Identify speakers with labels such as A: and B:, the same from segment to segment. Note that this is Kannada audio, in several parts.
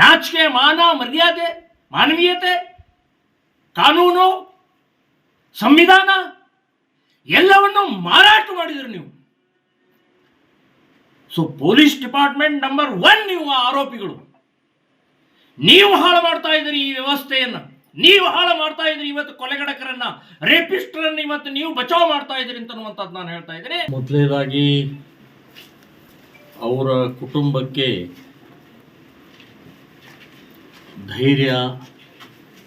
A: ನಾಚಿಕೆ, ಮಾನ, ಮರ್ಯಾದೆ, ಮಾನವೀಯತೆ, ಕಾನೂನು, ಸಂವಿಧಾನ ಎಲ್ಲವನ್ನು ಮಾರಾಟ ಮಾಡಿದ್ರು ನೀವು. ಸೊ ಪೊಲೀಸ್ ಡಿಪಾರ್ಟ್ಮೆಂಟ್ ನಂಬರ್ 1 ನೀವು ಆರೋಪಿಗಳು. ನೀವು ಹಾಳು ಮಾಡ್ತಾ ಇದ್ದೀರಿ ಈ ವ್ಯವಸ್ಥೆಯನ್ನು. ನೀವು ಹಾಳು ಮಾಡ್ತಾ ಇದ್ರಿ ಇವತ್ತು ಕೊಲೆಗಡಕರನ್ನ, ರೇಪಿಸ್ಟರನ್ನ ಇವತ್ತು ನೀವು ಬಚಾವ್ ಮಾಡ್ತಾ ಇದ್ರಿ ಅಂತನ್ನುವಂಥದ್ದು ನಾನು ಹೇಳ್ತಾ ಇದ್ದೀನಿ.
B: ಮೊದಲನೇದಾಗಿ ಅವರ ಕುಟುಂಬಕ್ಕೆ ಧೈರ್ಯ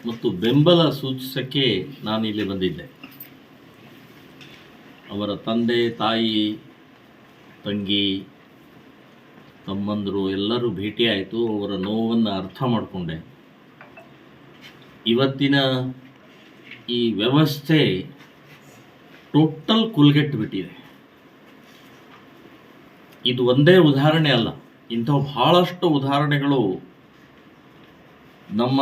B: ಮತ್ತು ಬೆಂಬಲ ಸೂಚಿಸಕ್ಕೆ ನಾನು ಇಲ್ಲಿ ಬಂದಿದ್ದೆ. ಅವರ ತಂದೆ, ತಾಯಿ, ತಂಗಿ, ತಮ್ಮಂದರು ಎಲ್ಲರೂ ಭೇಟಿಯಾಯಿತು. ಅವರ ನೋವನ್ನು ಅರ್ಥ ಮಾಡಿಕೊಂಡೆ. ಇವತ್ತಿನ ಈ ವ್ಯವಸ್ಥೆ ಟೋಟಲ್ ಕುಲ್ಗೆಟ್ಟು ಬಿಟ್ಟಿದೆ. ಇದು ಒಂದೇ ಉದಾಹರಣೆ ಅಲ್ಲ, ಇಂಥ ಬಹಳಷ್ಟು ಉದಾಹರಣೆಗಳು ನಮ್ಮ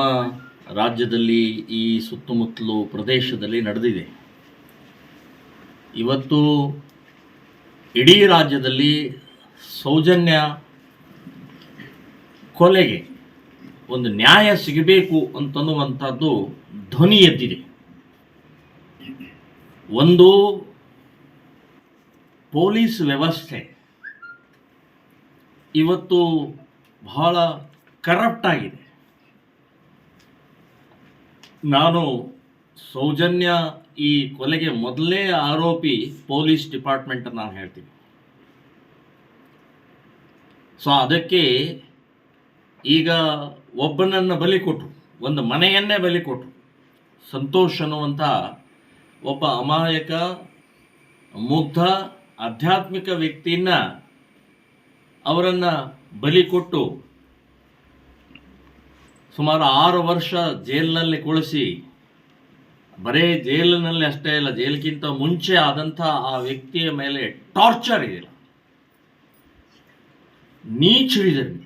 B: ರಾಜ್ಯದಲ್ಲಿ, ಈ ಸುತ್ತಮುತ್ತಲು ಪ್ರದೇಶದಲ್ಲಿ ನಡೆದಿದೆ. ಇವತ್ತು ಇಡೀ ರಾಜ್ಯದಲ್ಲಿ ಸೌಜನ್ಯ ಕೊಲೆಗೆ ಒಂದು ನ್ಯಾಯ ಸಿಗಬೇಕು ಅಂತನ್ನುವಂಥದ್ದು ಧ್ವನಿ ಎದ್ದಿದೆ. ಒಂದು ಪೊಲೀಸ್ ವ್ಯವಸ್ಥೆ ಇವತ್ತು ಬಹಳ ಕರಪ್ಟ್ ಆಗಿದೆ. ನಾನು ಸೌಜನ್ಯ ಈ ಕೊಲೆಗೆ ಮೊದಲೇ ಆರೋಪಿ ಪೊಲೀಸ್ ಡಿಪಾರ್ಟ್ಮೆಂಟ್ ನಾನು ಹೇಳ್ತೀನಿ. ಸೊ ಅದಕ್ಕೆ ಈಗ ಒಬ್ಬನನ್ನು ಬಲಿ ಕೊಟ್ಟರು, ಒಂದು ಮನೆಯನ್ನೇ ಬಲಿ ಕೊಟ್ಟರು. ಸಂತೋಷ್ ಅನ್ನುವಂಥ ಒಬ್ಬ ಅಮಾಯಕ, ಮುಗ್ಧ, ಆಧ್ಯಾತ್ಮಿಕ ವ್ಯಕ್ತಿಯನ್ನ ಅವರನ್ನು ಬಲಿ ಕೊಟ್ಟು ಸುಮಾರು 6 ವರ್ಷ ಜೈಲಿನಲ್ಲಿ ಕುಳಿಸಿ, ಬರೇ ಜೈಲಿನಲ್ಲಿ ಅಷ್ಟೇ ಇಲ್ಲ, ಜೈಲಿಗಿಂತ ಮುಂಚೆ ಆದಂಥ ಆ ವ್ಯಕ್ತಿಯ ಮೇಲೆ ಟಾರ್ಚರ್ ಇದೆಯಲ್ಲ, ನೀಚ್ ಹಿಡಿದ್ರಿ.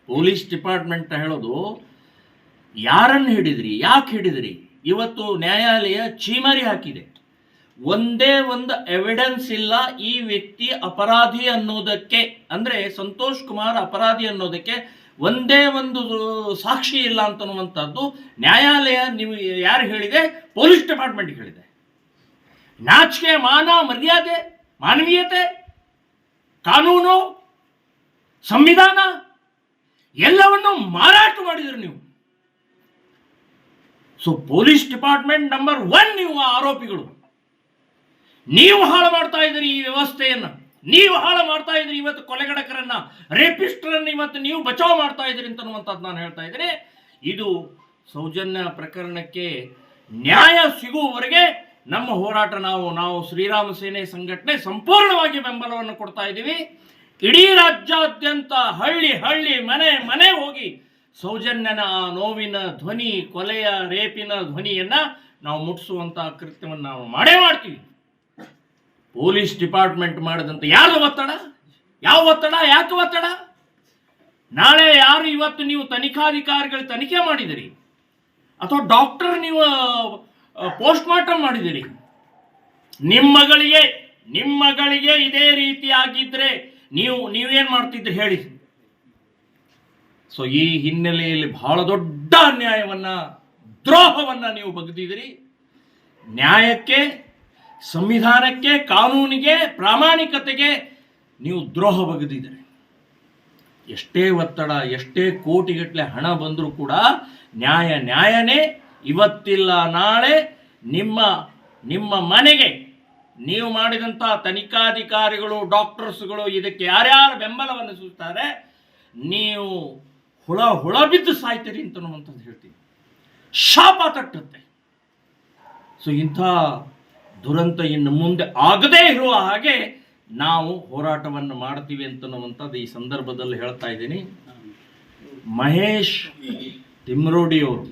B: ಪೊಲೀಸ್ ಡಿಪಾರ್ಟ್ಮೆಂಟ್ ಹೇಳೋದು ಯಾರನ್ನು ಹಿಡಿದ್ರಿ, ಯಾಕೆ ಹಿಡಿದ್ರಿ? ಇವತ್ತು ನ್ಯಾಯಾಲಯ ಚೀಮಾರಿ ಹಾಕಿದೆ. ಒಂದೇ ಒಂದು ಎವಿಡೆನ್ಸ್ ಇಲ್ಲ ಈ ವ್ಯಕ್ತಿ ಅಪರಾಧಿ ಅನ್ನೋದಕ್ಕೆ, ಅಂದರೆ ಸಂತೋಷ್ ಕುಮಾರ್ ಅಪರಾಧಿ ಅನ್ನೋದಕ್ಕೆ ಒಂದೇ ಒಂದು ಸಾಕ್ಷಿ ಇಲ್ಲ ಅಂತನ್ನುವಂಥದ್ದು ನ್ಯಾಯಾಲಯ ನೀವು ಯಾರು ಹೇಳಿದೆ? ಪೊಲೀಸ್ ಡಿಪಾರ್ಟ್ಮೆಂಟ್ಗೆ ಹೇಳಿದೆ. ನಾಚಿಕೆ, ಮಾನ, ಮರ್ಯಾದೆ, ಮಾನವೀಯತೆ, ಕಾನೂನು, ಸಂವಿಧಾನ ಎಲ್ಲವನ್ನು ಮಾರಾಟ ಮಾಡಿದ್ರು ನೀವು. ಸೊ ಪೊಲೀಸ್ ಡಿಪಾರ್ಟ್ಮೆಂಟ್ ನಂಬರ್ 1 ನೀವು ಆರೋಪಿಗಳು. ನೀವು ಹಾಳು ಮಾಡ್ತಾ ಇದ್ದೀರಿ ಈ ವ್ಯವಸ್ಥೆಯನ್ನು. ನೀವು ಹಾಳು ಮಾಡ್ತಾ ಇದ್ರಿ ಇವತ್ತು ಕೊಲೆಗಡಕರನ್ನ, ರೇಪಿಸ್ಟರನ್ನ ಇವತ್ತು ನೀವು ಬಚಾವ್ ಮಾಡ್ತಾ ಇದ್ರಿ ಅಂತನ್ನುವಂಥದ್ದು ನಾನು ಹೇಳ್ತಾ ಇದ್ದೀನಿ. ಇದು ಸೌಜನ್ಯ ಪ್ರಕರಣಕ್ಕೆ ನ್ಯಾಯ ಸಿಗುವವರೆಗೆ ನಮ್ಮ ಹೋರಾಟ, ನಾವು ಶ್ರೀರಾಮ ಸೇನೆ ಸಂಘಟನೆ ಸಂಪೂರ್ಣವಾಗಿ ಬೆಂಬಲವನ್ನು ಕೊಡ್ತಾ ಇದ್ದೀವಿ. ಇಡೀ ರಾಜ್ಯಾದ್ಯಂತ ಹಳ್ಳಿ ಹಳ್ಳಿ, ಮನೆ ಮನೆ ಹೋಗಿ ಸೌಜನ್ಯನ ಆ ನೋವಿನ ಧ್ವನಿ, ಕೊಲೆಯ ರೇಪಿನ ಧ್ವನಿಯನ್ನ ನಾವು ಮುಟ್ಟಿಸುವಂತ ಕೃತ್ಯವನ್ನು ನಾವು ಮಾಡೇ ಮಾಡ್ತೀವಿ. ಪೊಲೀಸ್ ಡಿಪಾರ್ಟ್ಮೆಂಟ್ ಮಾಡಿದಂತ ಯಾರು ಒತ್ತಡ, ಯಾವ ಒತ್ತಡ, ಯಾಕೆ ಒತ್ತಡ? ನಾಳೆ ಯಾರು ಇವತ್ತು ನೀವು ತನಿಖಾಧಿಕಾರಿಗಳು ತನಿಖೆ ಮಾಡಿದಿರಿ ಅಥವಾ ಡಾಕ್ಟರ್ ನೀವು ಪೋಸ್ಟ್ ಮಾರ್ಟಮ್ ಮಾಡಿದಿರಿ, ನಿಮ್ಮ ಮಗಳಿಗೆ ಇದೇ ರೀತಿ ಆಗಿದ್ರೆ ನೀವೇನ್ ಮಾಡ್ತಿದ್ರಿ ಹೇಳಿ? ಸೊ ಈ ಹಿನ್ನೆಲೆಯಲ್ಲಿ ಬಹಳ ದೊಡ್ಡ ಅನ್ಯಾಯವನ್ನ, ದ್ರೋಹವನ್ನ ನೀವು ಬಗೆದಿದ್ದೀರಿ. ನ್ಯಾಯಕ್ಕೆ, ಸಂವಿಧಾನಕ್ಕೆ, ಕಾನೂನಿಗೆ, ಪ್ರಾಮಾಣಿಕತೆಗೆ ನೀವು ದ್ರೋಹ ಬಗೆದಿದ್ದೀರಿ. ಎಷ್ಟೇ ಒತ್ತಡ, ಎಷ್ಟೇ ಕೋಟಿಗಟ್ಟಲೆ ಹಣ ಬಂದರೂ ಕೂಡ ನ್ಯಾಯನೇ. ಇವತ್ತಿಲ್ಲ ನಾಳೆ ನಿಮ್ಮ ಮನೆಗೆ ನೀವು ಮಾಡಿದಂಥ ತನಿಖಾಧಿಕಾರಿಗಳು, ಡಾಕ್ಟರ್ಸ್ಗಳು ಇದಕ್ಕೆ ಯಾರ್ಯಾರು ಬೆಂಬಲವನ್ನು ಸೂಚಿಸ್ತಾರೆ, ನೀವು ಹುಳ ಬಿದ್ದು ಸಾಯ್ತೀರಿ ಅಂತನ್ನುವಂಥದ್ದು ಹೇಳ್ತೀನಿ. ಶಾಪ ತಟ್ಟುತ್ತೆ. ಸೊ ಇಂಥ ದುರಂತ ಇನ್ನು ಮುಂದೆ ಆಗದೇ ಇರುವ ಹಾಗೆ ನಾವು ಹೋರಾಟವನ್ನು ಮಾಡ್ತೀವಿ ಅಂತನ್ನುವಂಥದ್ದು ಈ ಸಂದರ್ಭದಲ್ಲಿ ಹೇಳ್ತಾ ಇದ್ದೀನಿ. ಮಹೇಶ್ ತಿಮ್ರೋಡಿಯವರು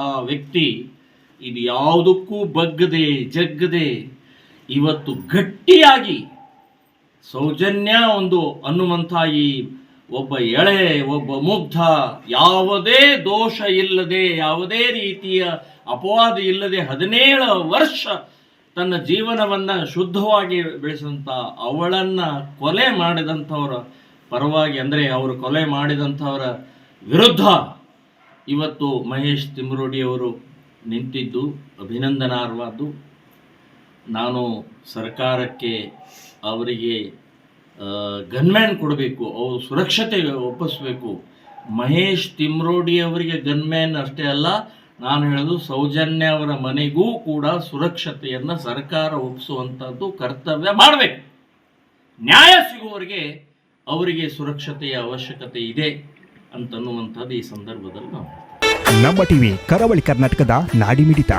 B: ಆ ವ್ಯಕ್ತಿ ಇದು ಯಾವುದಕ್ಕೂ ಜಗ್ಗದೆ ಇವತ್ತು ಗಟ್ಟಿಯಾಗಿ ಸೌಜನ್ಯ ಅನ್ನುವಂಥ ಈ ಒಬ್ಬ ಒಬ್ಬ ಮುಗ್ಧ, ಯಾವುದೇ ದೋಷ ಇಲ್ಲದೆ, ಯಾವುದೇ ರೀತಿಯ ಅಪವಾದ ಇಲ್ಲದೆ 17 ವರ್ಷ ತನ್ನ ಜೀವನವನ್ನ ಶುದ್ಧವಾಗಿ ಬೆಳೆಸಿದಂಥ ಅವಳನ್ನ ಕೊಲೆ ಮಾಡಿದಂಥವರ ಪರವಾಗಿ, ಅಂದರೆ ಅವರು ಕೊಲೆ ಮಾಡಿದಂಥವರ
A: ವಿರುದ್ಧ ಇವತ್ತು ಮಹೇಶ್ ತಿಮ್ರೋಡಿಯವರು ನಿಂತಿದ್ದು ಅಭಿನಂದನಾರ್ಹವಾದ್ದು. ನಾನು ಸರ್ಕಾರಕ್ಕೆ ಅವರಿಗೆ ಗನ್ಮ್ಯಾನ್ ಕೊಡಬೇಕು, ಅವರು ಸುರಕ್ಷತೆ ಒಪ್ಪಿಸಬೇಕು. ಮಹೇಶ್ ತಿಮ್ರೋಡಿ ಅವರಿಗೆ ಗನ್ಮ್ಯಾನ್ ಅಷ್ಟೇ ಅಲ್ಲ, ನಾನು ಹೇಳೋದು ಸೌಜನ್ಯ ಅವರ ಮನೆಗೂ ಕೂಡ ಸುರಕ್ಷತೆಯನ್ನು ಸರ್ಕಾರ ಒಪ್ಪಿಸುವಂಥದ್ದು ಕರ್ತವ್ಯ ಮಾಡಬೇಕು. ನ್ಯಾಯ ಸಿಗುವವರೆಗೆ ಅವರಿಗೆ ಸುರಕ್ಷತೆಯ ಅವಶ್ಯಕತೆ ಇದೆ ಅಂತನ್ನುವಂಥದ್ದು ಈ ಸಂದರ್ಭದಲ್ಲಿ ನಾವು
C: ನಮ್ಮ ಟಿವಿ ಕರಾವಳಿ ಕರ್ನಾಟಕದ ನಾಡಿಮಿಡಿತ.